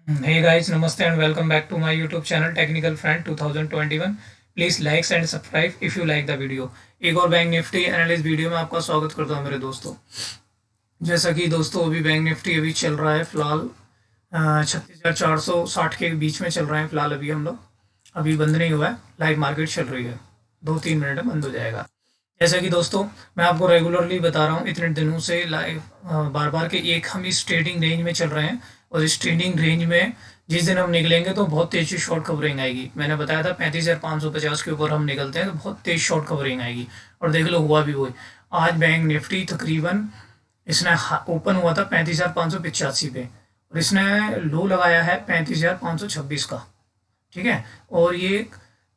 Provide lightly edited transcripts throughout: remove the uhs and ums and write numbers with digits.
Hey guys, namaste and welcome back to my YouTube channel Technical Friend 2021. Please like and subscribe if you like the video. एक और bank Nifty analyst video में आपका स्वागत करता हूँ मेरे दोस्तों। जैसा कि दोस्तों अभी बैंक निफ्टी अभी चल रहा है फिलहाल 36,460 के बीच में चल रहे हैं फिलहाल। अभी हम लोग अभी बंद नहीं हुआ है, लाइव मार्केट चल रही है, 2-3 मिनट में बंद हो जाएगा। जैसा कि दोस्तों मैं आपको रेगुलरली बता रहा हूँ इतने दिनों से लाइव बार बार के एक हम इस ट्रेडिंग रेंज में चल रहे हैं और इस ट्रेडिंग रेंज में जिस दिन हम निकलेंगे तो बहुत तेज़ी शॉर्ट कवरिंग आएगी। मैंने बताया था 35,550 के ऊपर हम निकलते हैं तो बहुत तेज़ शॉर्ट कवरिंग आएगी और देख लो हुआ भी वही। आज बैंक निफ्टी तकरीबन इसने ओपन हुआ था 35,585 पे और इसने लो लगाया है 35,526 का, ठीक है। और ये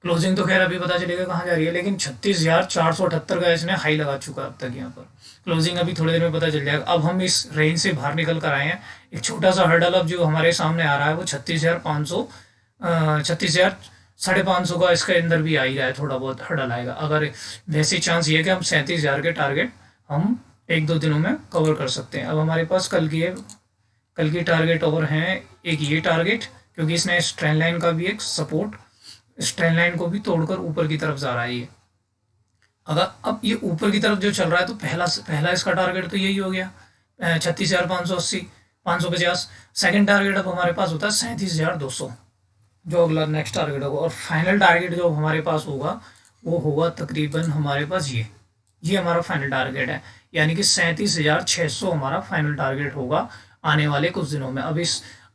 क्लोजिंग तो खैर अभी पता चलेगा कहाँ जा रही है, लेकिन 36,478 का इसने हाई लगा चुका है अब तक। यहाँ पर क्लोजिंग अभी थोड़ी देर में पता चल जाएगा। अब हम इस रेंज से बाहर निकल कर आए हैं। एक छोटा सा हर्डल अब जो हमारे सामने आ रहा है वो 36,500 का इसके अंदर भी आ ही रहा है, थोड़ा बहुत हर्डल आएगा। अगर वैसे चांस ये है कि हम 37,000 के टारगेट हम 1-2 दिनों में कवर कर सकते हैं। अब हमारे पास कल की टारगेट और हैं। एक ये टारगेट, क्योंकि इसने इस ट्रेंड लाइन का भी एक सपोर्ट, इस ट्रेंड लाइन को भी तोड़कर ऊपर की तरफ जा रहा है ये। अगर अब ये ऊपर की तरफ जो चल रहा है तो पहला इसका टारगेट तो यही हो गया 36,580 550। सेकेंड टारगेट अब हमारे पास होता है 37,200, जो अगला नेक्स्ट टारगेट होगा। और फाइनल टारगेट जो हमारे पास होगा वो होगा तकरीबन हमारे पास ये हमारा फाइनल टारगेट है, यानी कि 37,600 हमारा फाइनल टारगेट होगा आने वाले कुछ दिनों में।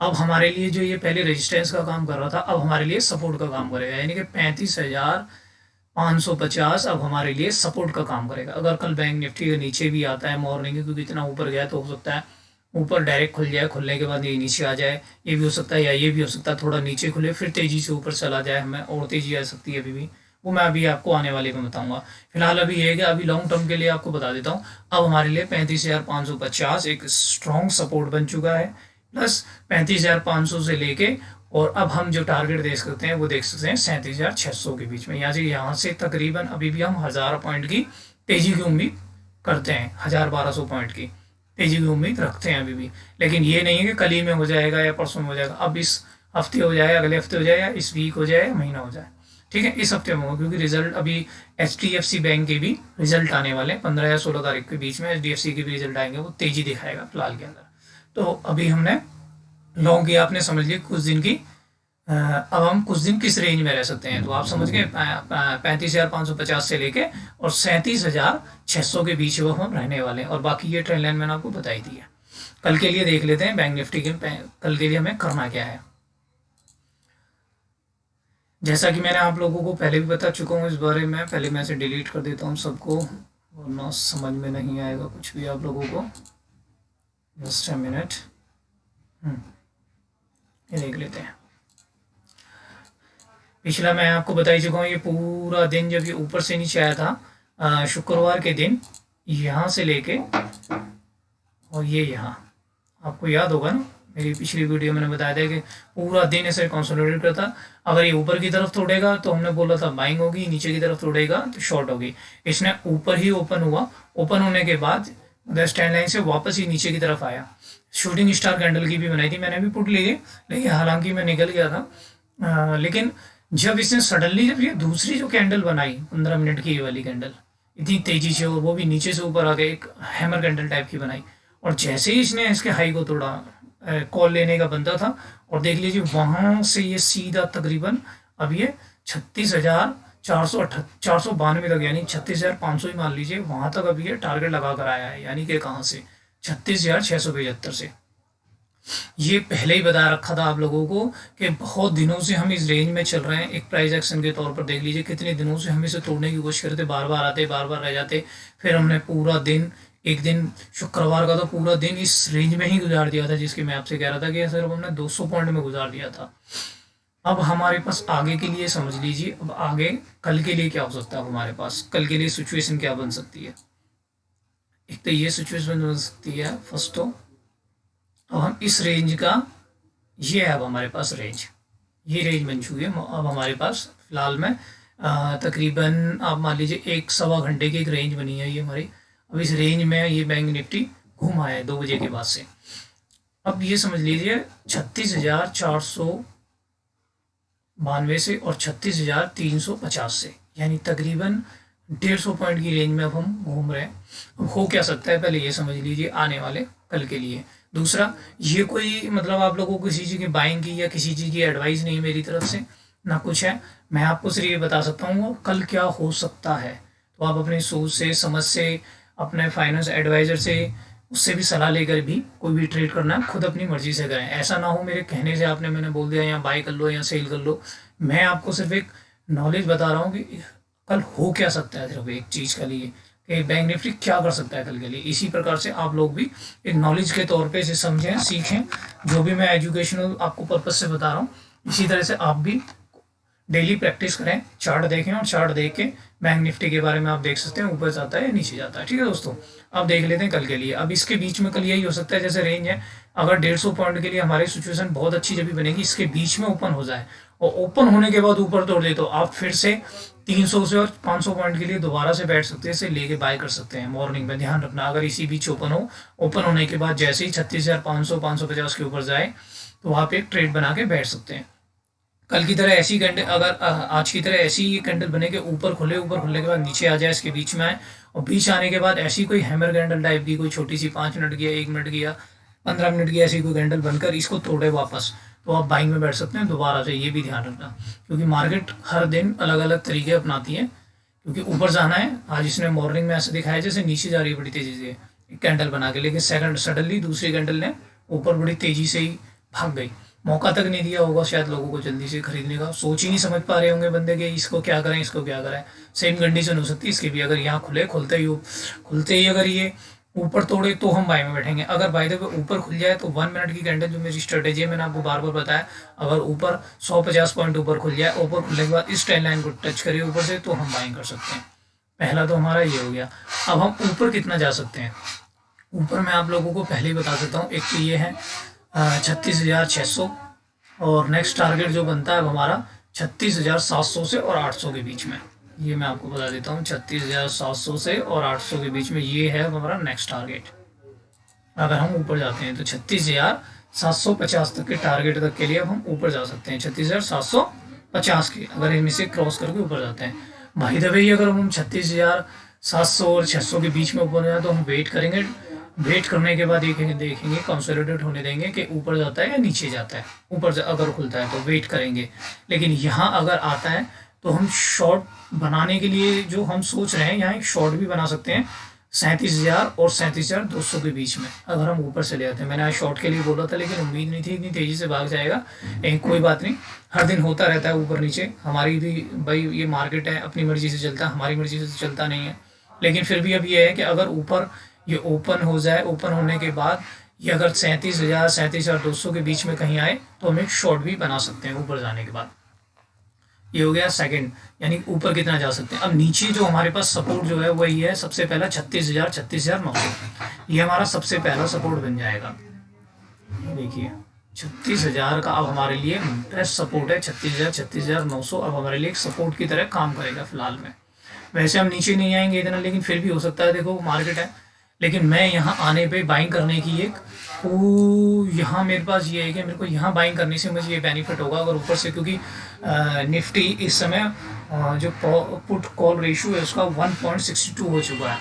अब हमारे लिए जो ये पहले रेजिस्टेंस का काम कर रहा था अब हमारे लिए सपोर्ट का काम करेगा, यानी कि 35,550 अब हमारे लिए सपोर्ट का काम करेगा। अगर कल बैंक निफ्टी के नीचे भी आता है मॉर्निंग में, क्योंकि इतना ऊपर गया तो हो सकता है ऊपर डायरेक्ट खुल जाए, खुलने के बाद ये नीचे आ जाए, ये भी हो सकता है, या ये भी हो सकता है थोड़ा नीचे खुले फिर तेज़ी से ऊपर चला जाए, हमें और तेज़ी आ सकती है अभी भी। वो मैं अभी आपको आने वाले में बताऊंगा। फिलहाल अभी ये है कि अभी लॉन्ग टर्म के लिए आपको बता देता हूँ। अब हमारे लिए 35,550 एक स्ट्रॉन्ग सपोर्ट बन चुका है, प्लस 35,500 से लेके और अब हम जो टारगेट देख सकते हैं वो देख सकते हैं 37,600 के बीच में। यहाँ से तकरीबन अभी भी हम 1,000 पॉइंट की तेज़ी की उम्मीद करते हैं, 1,000-1,200 पॉइंट की तेज़ी की उम्मीद रखते हैं अभी भी। लेकिन ये नहीं है कि कल ही में हो जाएगा या परसों में हो जाएगा। अब इस हफ्ते हो जाए, अगले हफ्ते हो जाए, या इस वीक हो जाए, या महीना हो जाए, ठीक है, इस हफ्ते में होगा। क्योंकि रिजल्ट अभी HDFC बैंक के भी रिजल्ट आने वाले हैं 15 या 16 तारीख के बीच में। HDFC के भी रिजल्ट आएंगे, वो तेज़ी दिखाएगा फिलहाल के अंदर। तो अभी हमने लॉन्ग किया, आपने समझ लिया कुछ दिन की। अब हम कुछ दिन किस रेंज में रह सकते हैं तो आप समझ गए, 35,550 से लेके और 37,600 के बीच वो हम रहने वाले हैं। और बाकी ये ट्रेंड लाइन मैंने आपको बताई दी है। कल के लिए देख लेते हैं बैंक निफ्टी के कल के लिए हमें करना क्या है। जैसा कि मैंने आप लोगों को पहले भी बता चुका हूँ इस बारे में, पहले मैं इसे डिलीट कर देता हूँ सबको, वरना समझ में नहीं आएगा कुछ भी आप लोगों को। जस्ट अ मिनट, ये देख लेते हैं। पिछला मैं आपको बता ही चुका हूँ, ये पूरा दिन जब ये ऊपर से नीचे आया था शुक्रवार के दिन, यहाँ से लेके और ये यहाँ, आपको याद होगा ना मेरी पिछली वीडियो मैंने बताया था कि पूरा दिन ऐसे कंसोलिडेट करता। अगर ये ऊपर की तरफ तोड़ेगा तो हमने बोला था बाइंग होगी, नीचे की तरफ तोड़ेगा तो शॉर्ट होगी। इसने ऊपर ही ओपन हुआ, ओपन होने के बाद स्टैंड लाइन से वापस ही नीचे की तरफ आया। शूटिंग स्टार कैंडल की भी बनाई थी मैंने, भी पुट ली है, लेकिन हालांकि मैं निकल गया था। लेकिन जब इसने सडनली जब ये दूसरी जो कैंडल बनाई 15 मिनट की, ये वाली कैंडल इतनी तेजी से, और वो भी नीचे से ऊपर आ गए, एक हैमर कैंडल टाइप की बनाई, और जैसे ही इसने इसके हाई को तोड़ा, कॉल लेने का बनता था, और देख लीजिए वहाँ से ये सीधा तकरीबन अब ये 36,492 तक, यानी 36,500 ही मान लीजिए, वहाँ तक अभी ये टारगेट लगा कर आया है। यानी कि कहाँ से, 36,675 से। ये पहले ही बता रखा था आप लोगों को कि बहुत दिनों से हम इस रेंज में चल रहे हैं। एक प्राइस एक्शन के तौर पर देख लीजिए कितने दिनों से हम इसे तोड़ने की कोशिश करते, बार बार आते, बार बार रह जाते। फिर हमने पूरा दिन, एक दिन शुक्रवार का तो पूरा दिन इस रेंज में ही गुजार दिया था, जिसकी मैं आपसे कह रहा था कि सिर्फ हमने 200 पॉइंट में गुजार दिया था। अब हमारे पास आगे के लिए समझ लीजिए, अब आगे कल के लिए क्या हो सकता है। हमारे पास कल के लिए सिचुएशन क्या बन सकती है। एक तो ये सिचुएशन बन सकती है फर्स्ट तो, अब हम इस रेंज का, ये है अब हमारे पास रेंज, ये रेंज बन चुकी है अब हमारे पास फिलहाल में। तकरीबन आप मान लीजिए 1-1.25 घंटे की एक रेंज बनी है ये हमारी। अब इस रेंज में ये बैंक निफ्टी घूम आया है 2 बजे के बाद से। अब ये समझ लीजिए 36,492 से और 36,350 से, यानी तकरीबन 150 पॉइंट की रेंज में अब हम घूम रहे हैं। अब हो क्या सकता है पहले ये समझ लीजिए आने वाले कल के लिए। दूसरा, ये कोई मतलब आप लोगों को किसी चीज़ की बाइंग की या किसी चीज़ की एडवाइस नहीं मेरी तरफ से, ना कुछ है। मैं आपको सिर्फ ये बता सकता हूँ कल क्या हो सकता है। तो आप अपनी सोच से, समझ से, अपने फाइनेंस एडवाइज़र से, उससे भी सलाह लेकर भी कोई भी ट्रेड करना है खुद अपनी मर्जी से करें। ऐसा ना हो मेरे कहने से आपने मैंने बोल दिया या बाय कर लो या सेल कर लो। मैं आपको सिर्फ एक नॉलेज बता रहा हूँ कि कल हो क्या सकता है, सिर्फ एक चीज़ के लिए कि बैंक निफ्टी क्या कर सकता है कल के लिए। इसी प्रकार से आप लोग भी एक नॉलेज के तौर पे इसे समझें, सीखें। जो भी मैं एजुकेशनल आपको पर्पज से बता रहा हूँ, इसी तरह से आप भी डेली प्रैक्टिस करें, चार्ट देखें और चार्ट देख के बैंक निफ्टी के बारे में आप देख सकते हैं ऊपर जाता है या नीचे जाता है। ठीक है दोस्तों, अब देख लेते हैं कल के लिए। अब इसके बीच में कल यही हो सकता है, जैसे रेंज है, अगर 150 पॉइंट के लिए हमारी सिचुएशन बहुत अच्छी जब भी बनेगी, इसके बीच में ओपन हो जाए और ओपन होने के बाद ऊपर तोड़ दे, तो आप फिर से 300 से और 500 पॉइंट के लिए दोबारा से बैठ सकते हैं, इसे लेके बाय कर सकते हैं मॉर्निंग में। ध्यान रखना, अगर इसी बीच ओपन हो, ओपन होने के बाद जैसे ही 36,500 550 के ऊपर जाए तो आप एक ट्रेड बना के बैठ सकते हैं। कल की तरह ऐसी कैंडल, अगर आज की तरह ऐसी कैंडल बने के ऊपर खुले, ऊपर खुलने के बाद नीचे आ जाए, इसके बीच में आए और बीच आने के बाद ऐसी कोई हैमर कैंडल टाइप की, कोई छोटी सी 5 मिनट की या 1 मिनट की या 15 मिनट की ऐसी कोई कैंडल बनकर इसको तोड़े वापस, तो आप बाइंग में बैठ सकते हैं दोबारा से। ये भी ध्यान रखना, क्योंकि मार्केट हर दिन अलग अलग तरीके अपनाती है। क्योंकि ऊपर जाना है, आज इसने मॉर्निंग में ऐसे दिखाया जैसे नीचे जा रही है बड़ी तेजी से कैंडल बना के, लेकिन सेकंड सडनली दूसरी कैंडल ने ऊपर बड़ी तेजी से ही भाग गई। मौका तक नहीं दिया होगा शायद लोगों को जल्दी से खरीदने का, सोच ही नहीं समझ पा रहे होंगे बंदे के इसको क्या करें, इसको क्या करें। सेम कंडीशन हो सकती है इसकी भी, अगर यहाँ खुले, खुलते ही अगर ये ऊपर तोड़े तो हम बाय में बैठेंगे। अगर बाय द वे ऊपर खुल जाए तो 1 मिनट की कैंडल जो मेरी स्ट्रेटेजी है, मैंने आपको बार बार बताया, अगर ऊपर 150 पॉइंट ऊपर खुल जाए, ऊपर खुलने के बाद इस ट्रेंड लाइन को टच करिए ऊपर से, तो हम बाइंग कर सकते हैं। पहला तो हमारा ये हो गया। अब हम ऊपर कितना जा सकते हैं, ऊपर मैं आप लोगों को पहले ही बता देता हूँ। एक तो ये है 36,600 और नेक्स्ट टारगेट जो बनता है अब हमारा 36,700 से और 800 के बीच में। ये मैं आपको बता देता हूँ, 36,700 से और 800 के बीच में ये है हमारा नेक्स्ट टारगेट। अगर हम ऊपर जाते हैं तो 36,750 तक के टारगेट तक के लिए अब हम ऊपर जा सकते हैं। 36,750 के अगर इनमें से क्रॉस करके ऊपर जाते हैं, भाई द वे अगर हम 36,700 और 600 के बीच में ऊपर जाए तो हम वेट करेंगे। वेट करने के बाद देखेंगे कंसोलिडेट होने देंगे कि ऊपर जाता है या नीचे जाता है। ऊपर अगर खुलता है तो वेट करेंगे, लेकिन यहाँ अगर आता है तो हम शॉर्ट बनाने के लिए जो हम सोच रहे हैं, यहाँ एक शॉर्ट भी बना सकते हैं 37,000 और 37,200 के बीच में, अगर हम ऊपर चले जाते हैं। मैंने आज शॉर्ट के लिए बोला था, लेकिन उम्मीद नहीं थी इतनी तेज़ी से भाग जाएगा। कोई बात नहीं, हर दिन होता रहता है ऊपर नीचे, हमारी भी भाई ये मार्केट है, अपनी मर्जी से चलता है, हमारी मर्जी से चलता नहीं है। लेकिन फिर भी अब ये है कि अगर ऊपर ये ओपन हो जाए, ओपन होने के बाद ये अगर 37,000 37,200 के बीच में कहीं आए तो हम एक शॉर्ट भी बना सकते हैं ऊपर जाने के बाद। ये हो गया सेकंड, यानी ऊपर कितना जा सकते हैं। अब नीचे जो हमारे पास सपोर्ट जो है वही है सबसे पहला 36,000 36,900, ये हमारा सबसे पहला सपोर्ट बन जाएगा। देखिए 36,000 का अब हमारे लिए बेस्ट सपोर्ट है। 36,000 36,900 अब हमारे लिए एक सपोर्ट की तरह काम करेगा फिलहाल में। वैसे हम नीचे नहीं आएंगे इतना, लेकिन फिर भी हो सकता है, देखो मार्केट है। लेकिन मैं यहाँ आने पे बाइंग करने की एक यहाँ मेरे पास ये है कि मेरे को यहाँ बाइंग करने से मुझे ये बेनिफिट होगा अगर ऊपर से, क्योंकि निफ्टी इस समय जो पुट कॉल रेशियो है उसका 1.62 हो चुका है।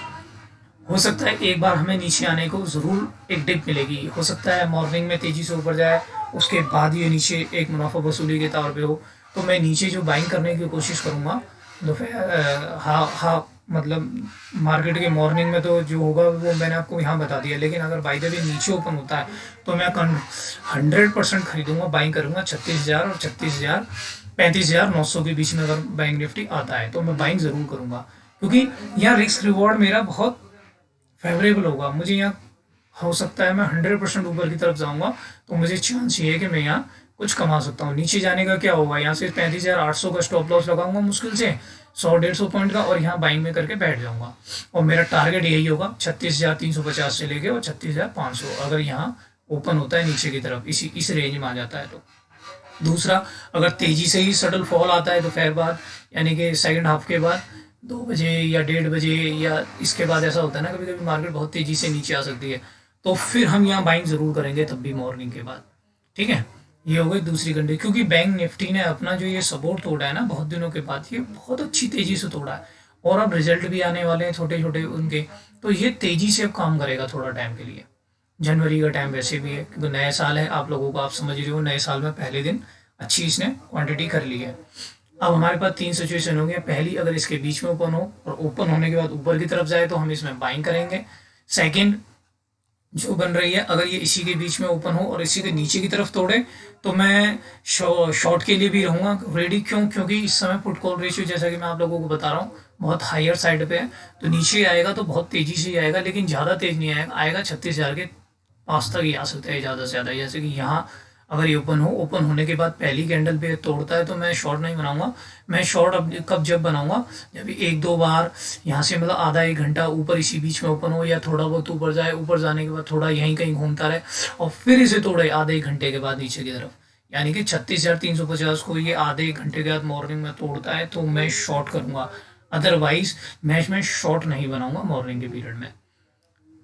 हो सकता है एक बार हमें नीचे आने को ज़रूर एक डिप मिलेगी, हो सकता है मॉर्निंग में तेज़ी से ऊपर जाए, उसके बाद ये नीचे एक मुनाफा वसूली के तौर पे हो, तो मैं नीचे जो बाइंग करने की कोशिश करूँगा दोपहर हाँ मतलब मार्केट के मॉर्निंग में तो जो होगा वो मैंने आपको यहाँ बता दिया। लेकिन अगर बाई द वे नीचे ओपन होता है तो मैं 100% खरीदूंगा, बाइंग करूँगा 36,000 और 35,900 के बीच में। अगर बैंक निफ्टी आता है तो मैं बाइंग ज़रूर करूँगा, क्योंकि यहाँ रिस्क रिवॉर्ड मेरा बहुत फेवरेबल होगा। मुझे यहाँ हो सकता है मैं 100% ऊपर की तरफ जाऊँगा, तो मुझे चांस ये है कि मैं यहाँ कुछ कमा सकता हूँ। नीचे जाने का क्या होगा, यहाँ से 35,800 का स्टॉप लॉस लगाऊंगा मुश्किल से 100-150 पॉइंट का, और यहाँ बाइंग में करके बैठ जाऊंगा। और मेरा टारगेट यही होगा 36,350 से लेके और 36,500, अगर यहाँ ओपन होता है नीचे की तरफ इस रेंज में आ जाता है तो। दूसरा, अगर तेज़ी से ही सडल फॉल आता है दोपहर बाद, यानी कि सेकंड हाफ के बाद 2 बजे या 1:30 बजे या इसके बाद, ऐसा होता है ना कभी कभी मार्केट बहुत तेज़ी से नीचे आ सकती है, तो फिर हम यहाँ बाइंग ज़रूर करेंगे तब भी मॉर्निंग के बाद। ठीक है, ये हो गई दूसरी कंडीशन, क्योंकि बैंक निफ्टी ने अपना जो ये सपोर्ट तोड़ा है ना बहुत दिनों के बाद, ये बहुत अच्छी तेज़ी से तोड़ा है और अब रिजल्ट भी आने वाले हैं छोटे छोटे उनके, तो ये तेज़ी से अब काम करेगा थोड़ा टाइम के लिए। जनवरी का टाइम वैसे भी है क्योंकि नया साल है, आप लोगों को आप समझ रहे हो, नए साल में पहले दिन अच्छी इसने क्वांटिटी कर ली है। अब हमारे पास तीन सिचुएशन होंगे, पहली अगर इसके बीच में ओपन हो और ओपन होने के बाद ऊपर की तरफ जाए तो हम इसमें बाइंग करेंगे। सेकंड जो बन रही है, अगर ये इसी के बीच में ओपन हो और इसी के नीचे की तरफ तोड़े तो मैं शॉर्ट के लिए भी रहूँगा रेडी। क्यों? क्योंकि इस समय पुट कॉल रेशियो जैसा कि मैं आप लोगों को बता रहा हूँ बहुत हायर साइड पे है, तो नीचे आएगा तो बहुत तेज़ी से ही आएगा, लेकिन ज़्यादा तेज़ नहीं आएगा, आएगा 36,000 के पास तक ही आ सकता है ज़्यादा से ज़्यादा। जैसे कि यहाँ अगर ये ओपन हो, ओपन होने के बाद पहली कैंडल पे तोड़ता है तो मैं शॉर्ट नहीं बनाऊंगा। मैं शॉर्ट अब कब जब बनाऊंगा, जब एक दो बार यहाँ से मतलब आधा एक घंटा ऊपर इसी बीच में ओपन हो या थोड़ा बहुत ऊपर जाए, ऊपर जाने के बाद थोड़ा यहीं कहीं घूमता रहे और फिर इसे तोड़े आधे एक घंटे के बाद नीचे की तरफ, यानी कि 36,350 को ये आधे एक घंटे के बाद मॉर्निंग में तोड़ता है तो मैं शॉर्ट करूंगा, अदरवाइज मैच में शॉर्ट नहीं बनाऊंगा मॉर्निंग के पीरियड में।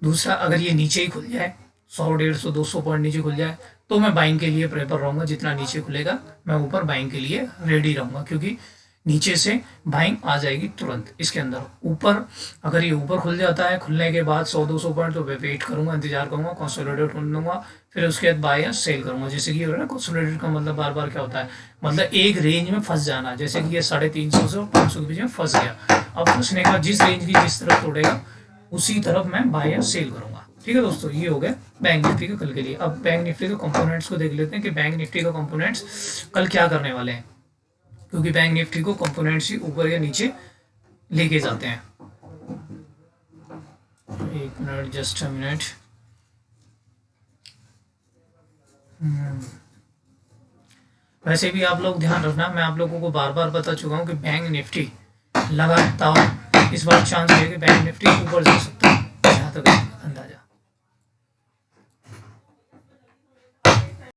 दूसरा, अगर ये नीचे ही खुल जाए 100, 150, 200 पॉइंट नीचे खुल जाए तो मैं बाइंग के लिए प्रेफर रहूँगा, जितना नीचे खुलेगा मैं ऊपर बाइंग के लिए रेडी रहूँगा, क्योंकि नीचे से बाइंग आ जाएगी तुरंत इसके अंदर। ऊपर अगर ये ऊपर खुल जाता है, खुलने के बाद 100-200 पॉइंट तो मैं वेट करूँगा, इंतजार करूँगा, कंसोलिडेट कर लूँगा, फिर उसके बाद बाय या सेल करूँगा। जैसे कि ये हो रहा है ना, कंसोलिडेट का मतलब बार बार क्या होता है, मतलब एक रेंज में फंस जाना, जैसे कि ये 350 से 500 के बीच में फंस गया। अब फंसने का जिस रेंज की जिस तरफ तोड़ेगा उसी तरफ मैं बाय या सेल करूँगा। ठीक है दोस्तों, ये हो गया बैंक निफ्टी के कल के लिए। अब बैंक निफ्टी के कंपोनेंट्स को देख लेते हैं कि बैंक निफ्टी का कंपोनेंट्स कल क्या करने वाले हैं, क्योंकि बैंक निफ्टी को कंपोनेंट्स ही ऊपर या नीचे लेके जाते हैं। एक मिनट, जस्ट अ मिनट। वैसे भी आप लोग ध्यान रखना, मैं आप लोगों को बार बार बता चुका हूँ कि बैंक निफ्टी लगातार इस बार चांस है कि बैंक निफ्टी ऊपर जा सकता है, जहाँ तक अंदाजा।